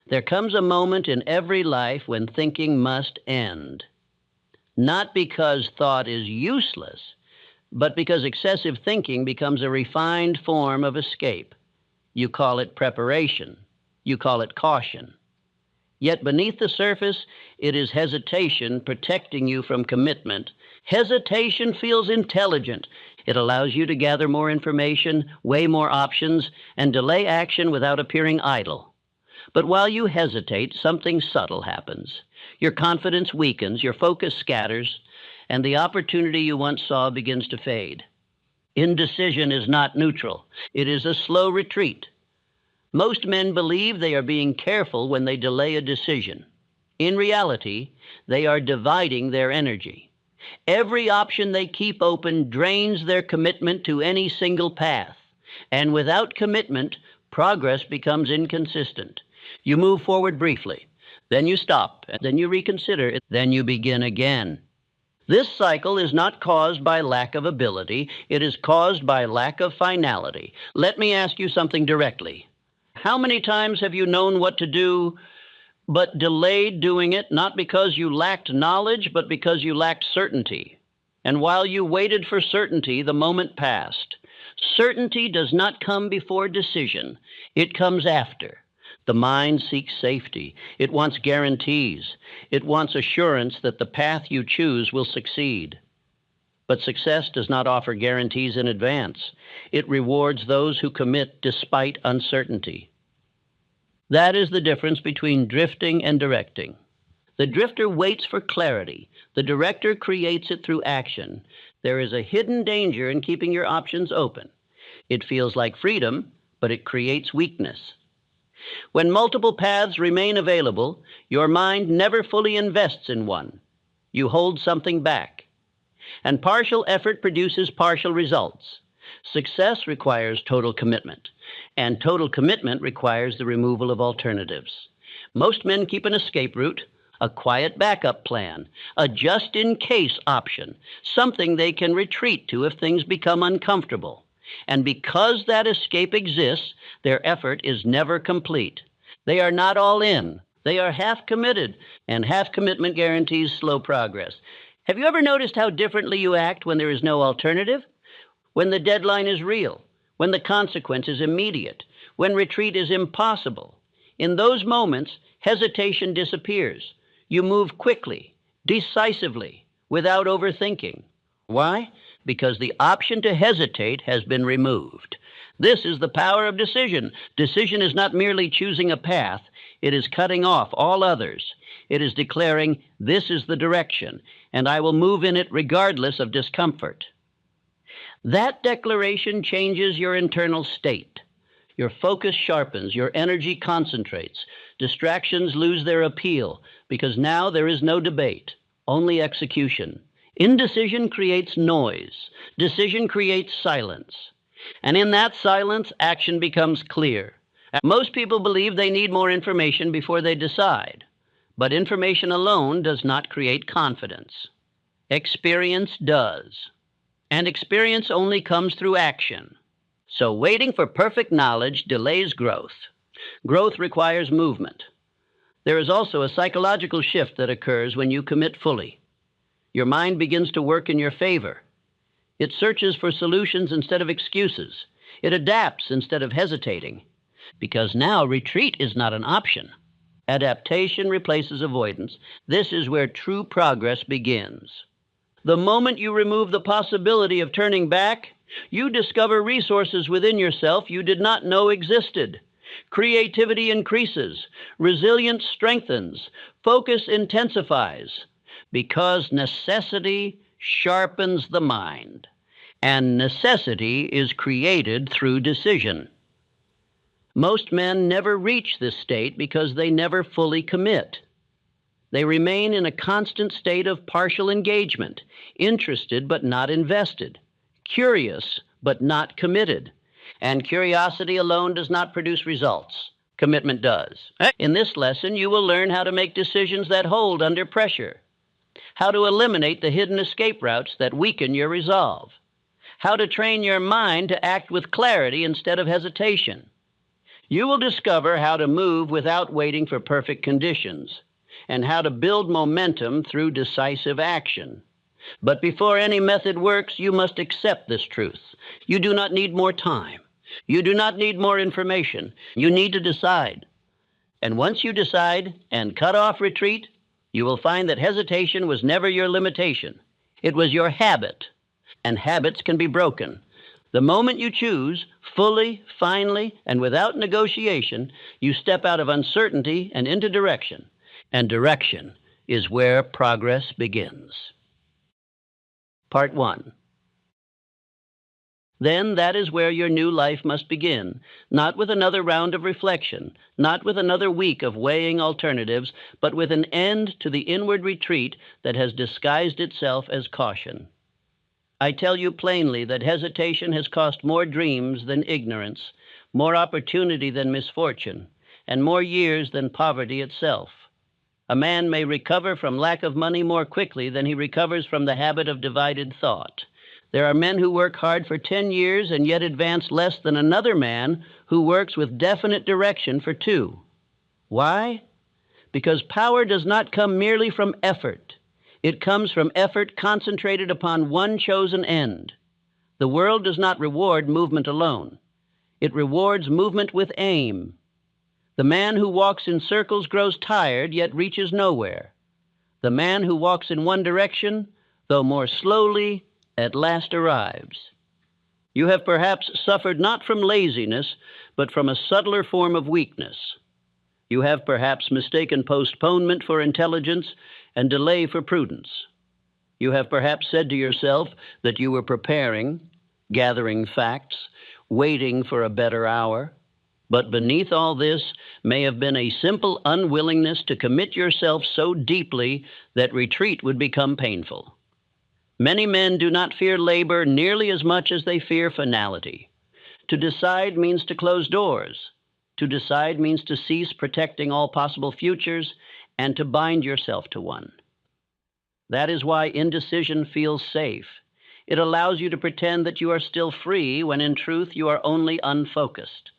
There comes a moment in every life when thinking must end. Not because thought is useless, but because excessive thinking becomes a refined form of escape. You call it preparation. You call it caution. Yet beneath the surface, it is hesitation protecting you from commitment. Hesitation feels intelligent. It allows you to gather more information, weigh more options, and delay action without appearing idle. But while you hesitate, something subtle happens. Your confidence weakens, your focus scatters, and the opportunity you once saw begins to fade. Indecision is not neutral. It is a slow retreat. Most men believe they are being careful when they delay a decision. In reality, they are dividing their energy. Every option they keep open drains their commitment to any single path. And without commitment, progress becomes inconsistent. You move forward briefly, then you stop, then you reconsider, then you begin again. This cycle is not caused by lack of ability, it is caused by lack of finality. Let me ask you something directly. How many times have you known what to do, but delayed doing it, not because you lacked knowledge, but because you lacked certainty? And while you waited for certainty, the moment passed. Certainty does not come before decision, it comes after. The mind seeks safety. It wants guarantees. It wants assurance that the path you choose will succeed. But success does not offer guarantees in advance. It rewards those who commit despite uncertainty. That is the difference between drifting and directing. The drifter waits for clarity. The director creates it through action. There is a hidden danger in keeping your options open. It feels like freedom, but it creates weakness. When multiple paths remain available, your mind never fully invests in one. You hold something back. And partial effort produces partial results. Success requires total commitment, and total commitment requires the removal of alternatives. Most men keep an escape route, a quiet backup plan, a just-in-case option, something they can retreat to if things become uncomfortable. And because that escape exists, their effort is never complete. They are not all in. They are half committed, and half commitment guarantees slow progress. Have you ever noticed how differently you act when there is no alternative? When the deadline is real, when the consequence is immediate, when retreat is impossible. In those moments, hesitation disappears. You move quickly, decisively, without overthinking. Why? Because the option to hesitate has been removed. This is the power of decision. Decision is not merely choosing a path, it is cutting off all others. It is declaring, this is the direction, and I will move in it regardless of discomfort. That declaration changes your internal state. Your focus sharpens, your energy concentrates. Distractions lose their appeal, because now there is no debate, only execution. Indecision creates noise. Decision creates silence. And in that silence, action becomes clear. Most people believe they need more information before they decide. But information alone does not create confidence. Experience does. And experience only comes through action. So waiting for perfect knowledge delays growth. Growth requires movement. There is also a psychological shift that occurs when you commit fully. Your mind begins to work in your favor. It searches for solutions instead of excuses. It adapts instead of hesitating. Because now retreat is not an option. Adaptation replaces avoidance. This is where true progress begins. The moment you remove the possibility of turning back, you discover resources within yourself you did not know existed. Creativity increases. Resilience strengthens. Focus intensifies. Because necessity sharpens the mind, and necessity is created through decision. Most men never reach this state because they never fully commit. They remain in a constant state of partial engagement, interested but not invested, curious but not committed. And curiosity alone does not produce results. Commitment does. In this lesson, you will learn how to make decisions that hold under pressure, how to eliminate the hidden escape routes that weaken your resolve, how to train your mind to act with clarity instead of hesitation. You will discover how to move without waiting for perfect conditions and how to build momentum through decisive action. But before any method works, you must accept this truth. You do not need more time. You do not need more information. You need to decide. And once you decide and cut off retreat, you will find that hesitation was never your limitation. It was your habit, and habits can be broken. The moment you choose, fully, finally, and without negotiation, you step out of uncertainty and into direction. And direction is where progress begins. Part 1. Then that is where your new life must begin, not with another round of reflection, not with another week of weighing alternatives, but with an end to the inward retreat that has disguised itself as caution. I tell you plainly that hesitation has cost more dreams than ignorance, more opportunity than misfortune, and more years than poverty itself. A man may recover from lack of money more quickly than he recovers from the habit of divided thought. There are men who work hard for 10 years and yet advance less than another man who works with definite direction for 2. Why? Because power does not come merely from effort. It comes from effort concentrated upon one chosen end. The world does not reward movement alone. It rewards movement with aim. The man who walks in circles grows tired, yet reaches nowhere. The man who walks in one direction, though more slowly, at last arrives. You have perhaps suffered not from laziness, but from a subtler form of weakness. You have perhaps mistaken postponement for intelligence and delay for prudence. You have perhaps said to yourself that you were preparing, gathering facts, waiting for a better hour. But beneath all this may have been a simple unwillingness to commit yourself so deeply that retreat would become painful. Many men do not fear labor nearly as much as they fear finality. To decide means to close doors. To decide means to cease protecting all possible futures and to bind yourself to one. That is why indecision feels safe. It allows you to pretend that you are still free when in truth you are only unfocused.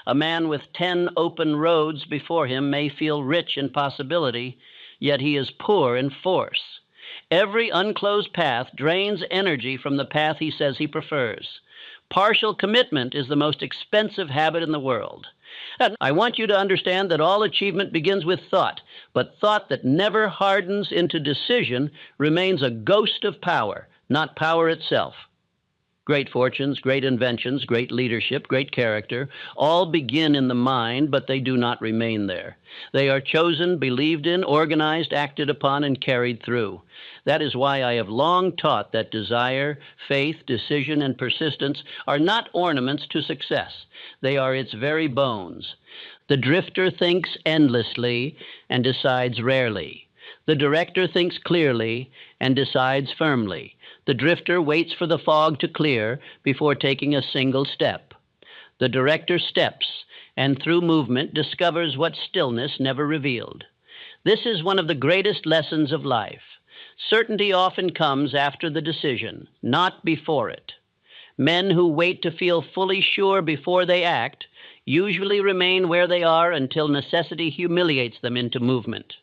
A man with 10 open roads before him may feel rich in possibility, yet he is poor in force. Every unclosed path drains energy from the path he says he prefers. Partial commitment is the most expensive habit in the world. And I want you to understand that all achievement begins with thought, but thought that never hardens into decision remains a ghost of power, not power itself. Great fortunes, great inventions, great leadership, great character, all begin in the mind, but they do not remain there. They are chosen, believed in, organized, acted upon, and carried through. That is why I have long taught that desire, faith, decision, and persistence are not ornaments to success. They are its very bones. The drifter thinks endlessly and decides rarely. The director thinks clearly and decides firmly. The drifter waits for the fog to clear before taking a single step. The director steps and through movement discovers what stillness never revealed. This is one of the greatest lessons of life. Certainty often comes after the decision, not before it. Men who wait to feel fully sure before they act usually remain where they are until necessity humiliates them into movement.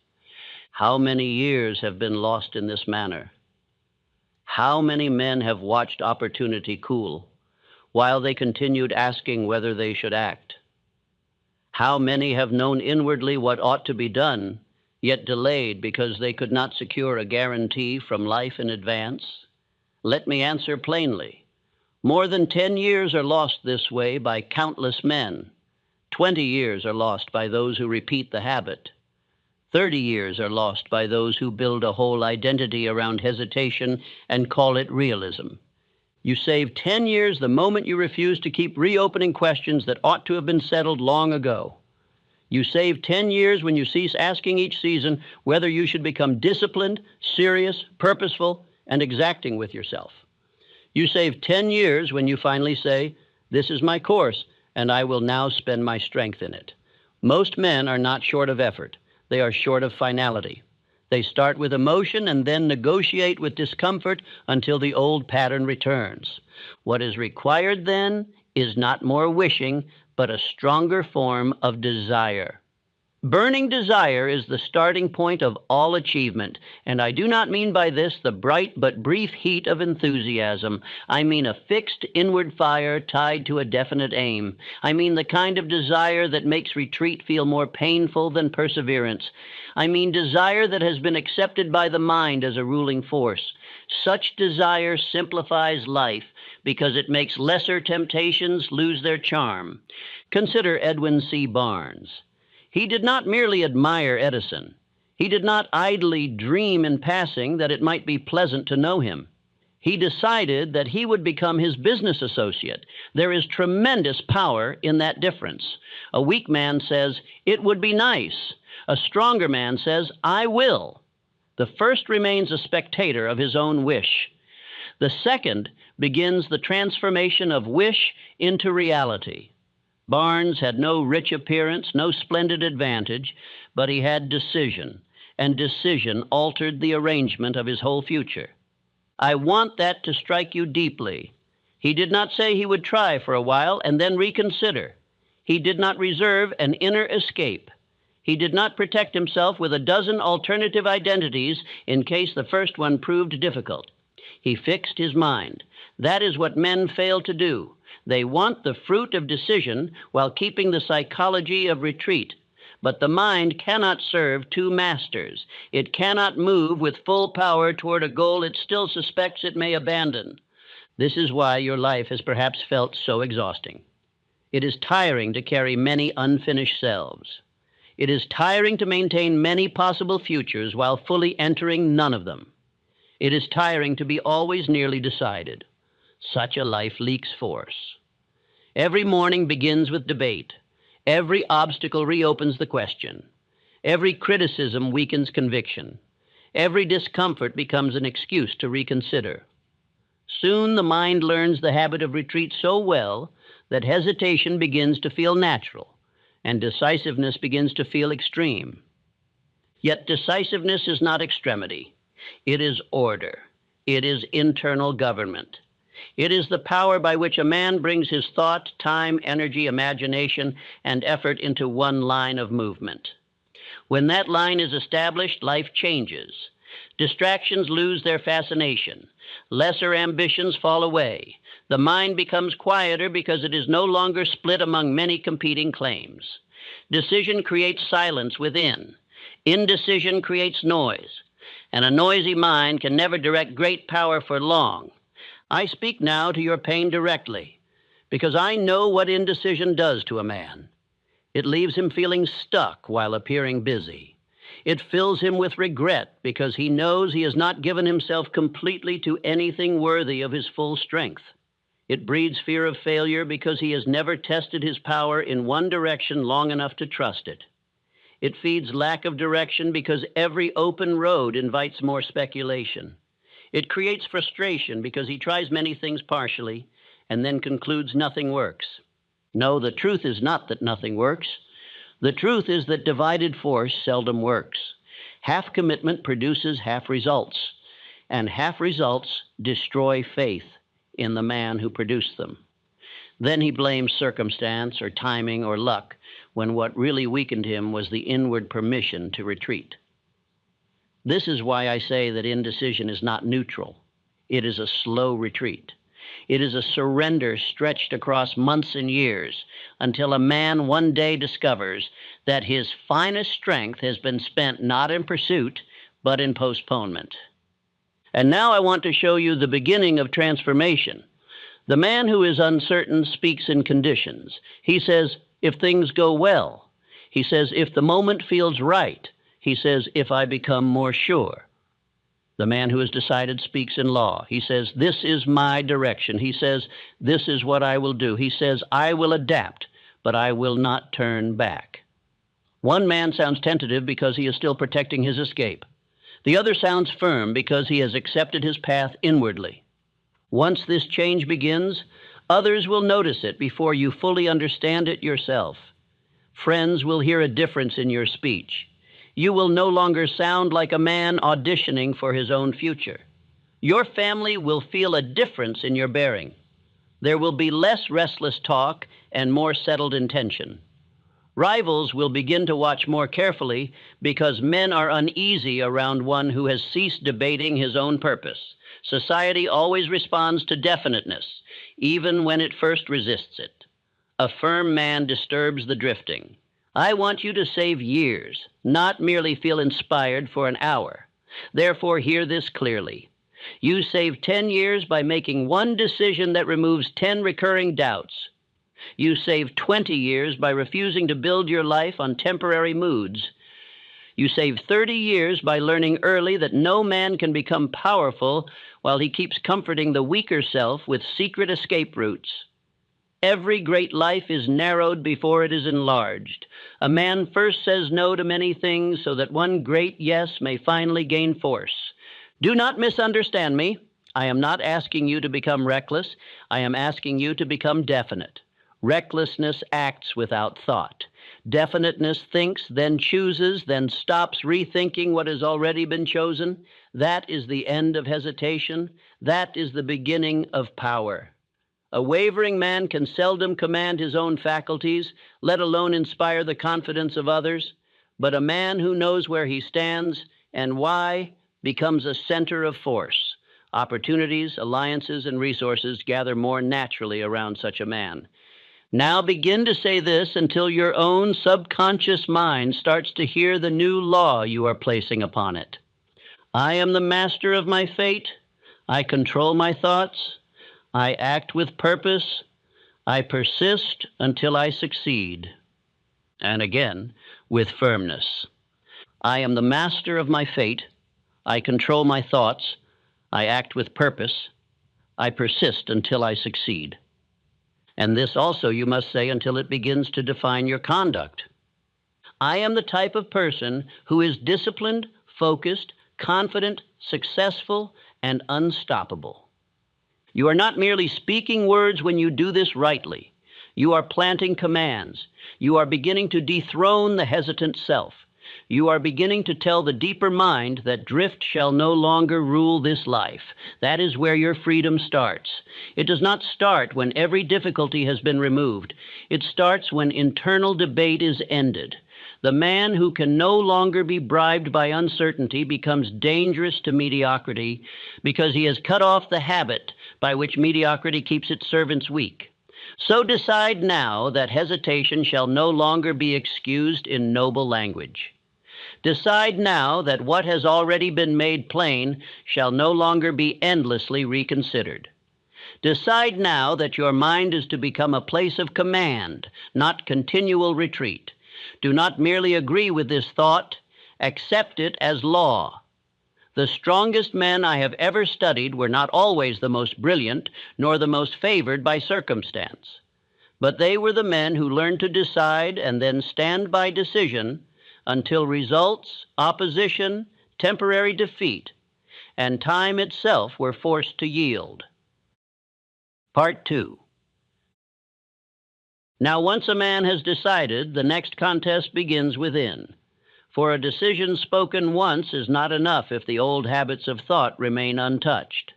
How many years have been lost in this manner? How many men have watched opportunity cool while they continued asking whether they should act? How many have known inwardly what ought to be done, yet delayed because they could not secure a guarantee from life in advance? Let me answer plainly. More than 10 years are lost this way by countless men. 20 years are lost by those who repeat the habit. 30 years are lost by those who build a whole identity around hesitation and call it realism. You save 10 years the moment you refuse to keep reopening questions that ought to have been settled long ago. You save 10 years when you cease asking each season whether you should become disciplined, serious, purposeful, and exacting with yourself. You save 10 years when you finally say, "This is my course, and I will now spend my strength in it." Most men are not short of effort. They are short of finality. They start with emotion and then negotiate with discomfort until the old pattern returns. What is required then is not more wishing, but a stronger form of desire. Burning desire is the starting point of all achievement, and I do not mean by this the bright but brief heat of enthusiasm. I mean a fixed inward fire tied to a definite aim. I mean the kind of desire that makes retreat feel more painful than perseverance. I mean desire that has been accepted by the mind as a ruling force. Such desire simplifies life because it makes lesser temptations lose their charm. Consider Edwin C. Barnes. He did not merely admire Edison. He did not idly dream in passing that it might be pleasant to know him. He decided that he would become his business associate. There is tremendous power in that difference. A weak man says, "It would be nice." A stronger man says, "I will." The first remains a spectator of his own wish. The second begins the transformation of wish into reality. Barnes had no rich appearance, no splendid advantage, but he had decision, and decision altered the arrangement of his whole future. I want that to strike you deeply. He did not say he would try for a while and then reconsider. He did not reserve an inner escape. He did not protect himself with a dozen alternative identities in case the first one proved difficult. He fixed his mind. That is what men fail to do. They want the fruit of decision while keeping the psychology of retreat. But the mind cannot serve two masters. It cannot move with full power toward a goal it still suspects it may abandon. This is why your life has perhaps felt so exhausting. It is tiring to carry many unfinished selves. It is tiring to maintain many possible futures while fully entering none of them. It is tiring to be always nearly decided. Such a life leaks force. Every morning begins with debate. Every obstacle reopens the question. Every criticism weakens conviction. Every discomfort becomes an excuse to reconsider. Soon the mind learns the habit of retreat so well that hesitation begins to feel natural, and decisiveness begins to feel extreme. Yet decisiveness is not extremity. It is order. It is internal government. It is the power by which a man brings his thought, time, energy, imagination, and effort into one line of movement. When that line is established, life changes. Distractions lose their fascination. Lesser ambitions fall away. The mind becomes quieter because it is no longer split among many competing claims. Decision creates silence within. Indecision creates noise. And a noisy mind can never direct great power for long. I speak now to your pain directly, because I know what indecision does to a man. It leaves him feeling stuck while appearing busy. It fills him with regret because he knows he has not given himself completely to anything worthy of his full strength. It breeds fear of failure because he has never tested his power in one direction long enough to trust it. It feeds lack of direction because every open road invites more speculation. It creates frustration because he tries many things partially and then concludes nothing works. No, the truth is not that nothing works. The truth is that divided force seldom works. Half commitment produces half results, and half results destroy faith in the man who produced them. Then he blames circumstance or timing or luck when what really weakened him was the inward permission to retreat. This is why I say that indecision is not neutral. It is a slow retreat. It is a surrender stretched across months and years until a man one day discovers that his finest strength has been spent not in pursuit, but in postponement. And now I want to show you the beginning of transformation. The man who is uncertain speaks in conditions. He says, if things go well. He says, if the moment feels right. He says, if I become more sure. The man who has decided speaks in law. He says, this is my direction. He says, this is what I will do. He says, I will adapt, but I will not turn back. One man sounds tentative because he is still protecting his escape. The other sounds firm because he has accepted his path inwardly. Once this change begins, others will notice it before you fully understand it yourself. Friends will hear a difference in your speech. You will no longer sound like a man auditioning for his own future. Your family will feel a difference in your bearing. There will be less restless talk and more settled intention. Rivals will begin to watch more carefully because men are uneasy around one who has ceased debating his own purpose. Society always responds to definiteness, even when it first resists it. A firm man disturbs the drifting. I want you to save years, not merely feel inspired for an hour. Therefore, hear this clearly. You save 10 years by making one decision that removes 10 recurring doubts. You save 20 years by refusing to build your life on temporary moods. You save 30 years by learning early that no man can become powerful while he keeps comforting the weaker self with secret escape routes. Every great life is narrowed before it is enlarged. A man first says no to many things so that one great yes may finally gain force. Do not misunderstand me. I am not asking you to become reckless. I am asking you to become definite. Recklessness acts without thought. Definiteness thinks, then chooses, then stops rethinking what has already been chosen. That is the end of hesitation. That is the beginning of power. A wavering man can seldom command his own faculties, let alone inspire the confidence of others. But a man who knows where he stands and why becomes a center of force. Opportunities, alliances, and resources gather more naturally around such a man. Now begin to say this until your own subconscious mind starts to hear the new law you are placing upon it. I am the master of my fate. I control my thoughts. I act with purpose. I persist until I succeed. And again, with firmness. I am the master of my fate. I control my thoughts. I act with purpose. I persist until I succeed. And this also you must say until it begins to define your conduct. I am the type of person who is disciplined, focused, confident, successful, and unstoppable. You are not merely speaking words when you do this rightly. You are planting commands. You are beginning to dethrone the hesitant self. You are beginning to tell the deeper mind that drift shall no longer rule this life. That is where your freedom starts. It does not start when every difficulty has been removed. It starts when internal debate is ended. The man who can no longer be bribed by uncertainty becomes dangerous to mediocrity because he has cut off the habit by which mediocrity keeps its servants weak. So decide now that hesitation shall no longer be excused in noble language. Decide now that what has already been made plain shall no longer be endlessly reconsidered. Decide now that your mind is to become a place of command, not continual retreat. Do not merely agree with this thought, accept it as law. The strongest men I have ever studied were not always the most brilliant, nor the most favored by circumstance. But they were the men who learned to decide and then stand by decision until results, opposition, temporary defeat, and time itself were forced to yield. Part 2. Now, once a man has decided, the next contest begins within. For a decision spoken once is not enough if the old habits of thought remain untouched.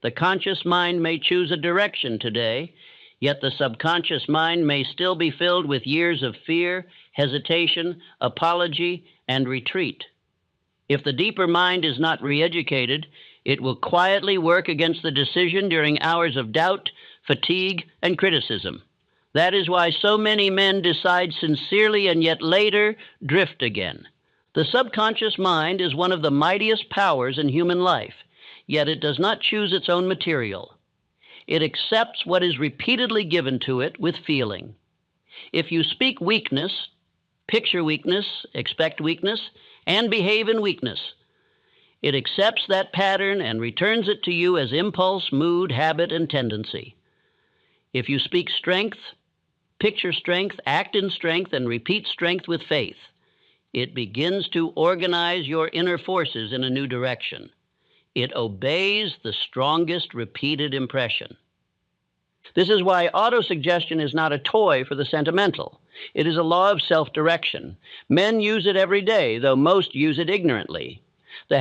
The conscious mind may choose a direction today, yet the subconscious mind may still be filled with years of fear, hesitation, apology, and retreat. If the deeper mind is not re-educated, it will quietly work against the decision during hours of doubt, fatigue, and criticism. That is why so many men decide sincerely and yet later drift again. The subconscious mind is one of the mightiest powers in human life, yet it does not choose its own material. It accepts what is repeatedly given to it with feeling. If you speak weakness, picture weakness, expect weakness, and behave in weakness, it accepts that pattern and returns it to you as impulse, mood, habit, and tendency. If you speak strength, picture strength, act in strength, and repeat strength with faith, it begins to organize your inner forces in a new direction. It obeys the strongest repeated impression. This is why autosuggestion is not a toy for the sentimental. It is a law of self-direction. Men use it every day, though most use it ignorantly. The